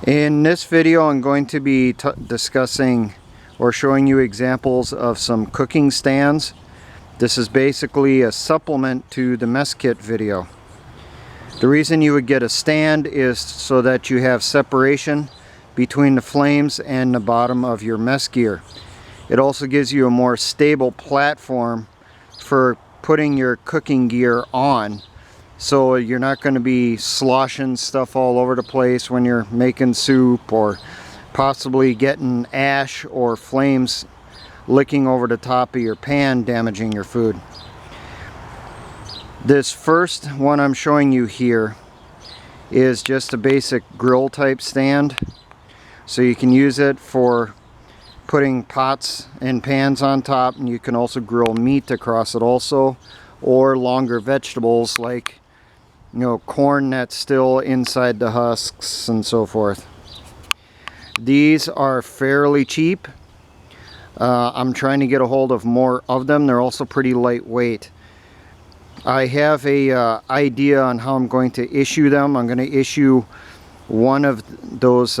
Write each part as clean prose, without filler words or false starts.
In this video, I'm going to be discussing or showing you examples of some cooking stands. This is basically a supplement to the mess kit video. The reason you would get a stand is so that you have separation between the flames and the bottom of your mess gear. It also gives you a more stable platform for putting your cooking gear on, so you're not going to be sloshing stuff all over the place when you're making soup, or possibly getting ash or flames licking over the top of your pan, damaging your food. This first one I'm showing you here is just a basic grill type stand, so you can use it for putting pots and pans on top, and you can also grill meat across it also, or longer vegetables like corn that's still inside the husks and so forth. These are fairly cheap. I'm trying to get a hold of more of them. They're also pretty lightweight. I have a idea on how I'm going to issue them. I'm going to issue one of those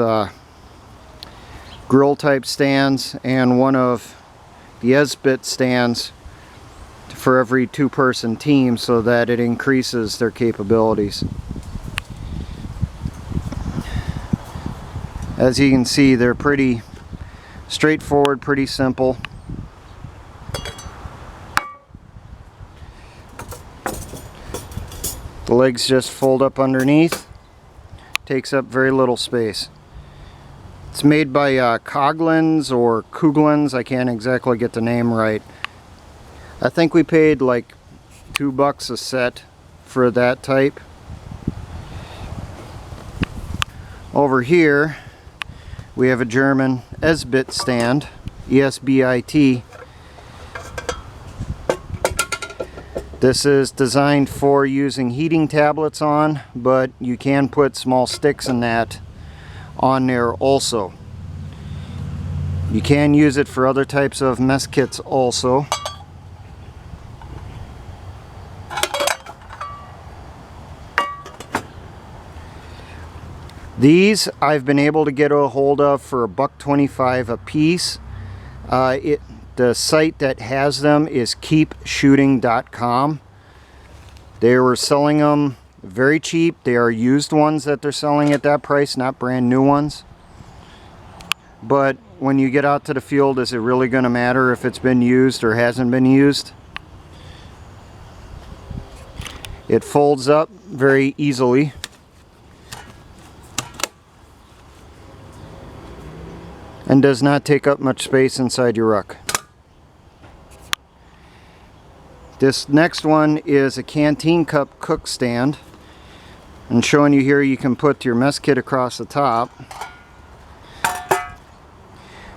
grill type stands and one of the Esbit stands for every two-person team, so that it increases their capabilities. As you can see, they're pretty straightforward, pretty simple. The legs just fold up underneath. Takes up very little space. It's made by Coglins or Kuglins. I can't exactly get the name right. I think we paid like $2 a set for that type. Over here we have a German Esbit stand, E-S-B-I-T. This is designed for using heating tablets on, but you can put small sticks in that on there also. You can use it for other types of mess kits also. These I've been able to get a hold of for $1.25 a piece. The site that has them is keepshooting.com. They were selling them very cheap. They are used ones that they're selling at that price, not brand new ones. But when you get out to the field, is it really going to matter if it's been used or hasn't been used? It folds up very easily. And does not take up much space inside your ruck. This next one is a canteen cup cook stand. And showing you here, you can put your mess kit across the top.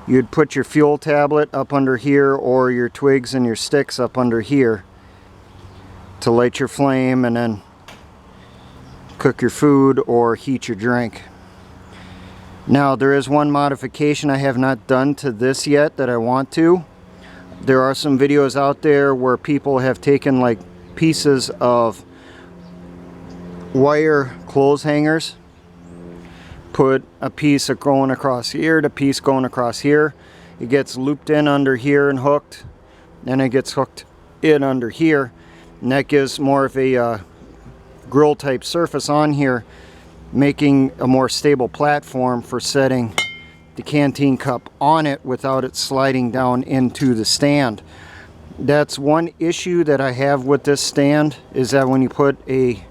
You'd put your fuel tablet up under here, or your twigs and your sticks up under here to light your flame and then cook your food or heat your drink. Now, there is one modification I have not done to this yet that I want to. There are some videos out there where people have taken like pieces of wire clothes hangers, put a piece going across here, the piece going across here. It gets looped in under here and hooked, then it gets hooked in under here, and that gives more of a grill type surface on here, making a more stable platform for setting the canteen cup on it without it sliding down into the stand. That's one issue that I have with this stand, is that when you put a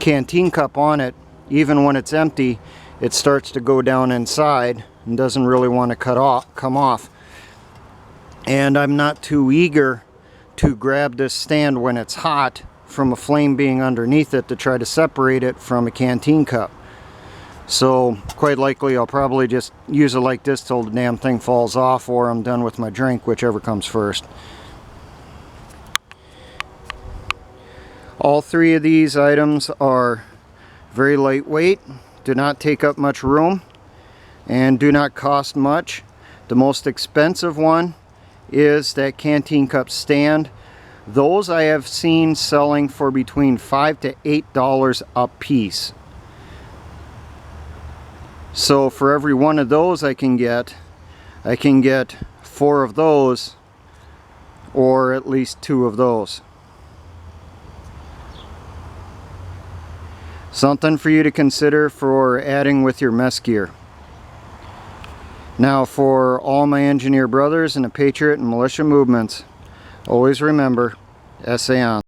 canteen cup on it, even when it's empty, it starts to go down inside and doesn't really want to come off. And I'm not too eager to grab this stand when it's hot from a flame being underneath it to try to separate it from a canteen cup. So quite likely I'll probably just use it like this till the damn thing falls off, or I'm done with my drink, whichever comes first. All three of these items are very lightweight, do not take up much room, and do not cost much. The most expensive one is that canteen cup stand. Those I have seen selling for between $5 to $8 a piece. So for every one of those I can get 4 of those, or at least 2 of those. Something for you to consider for adding with your mess gear. Now, for all my engineer brothers in the Patriot and Militia movements, always remember, essay on.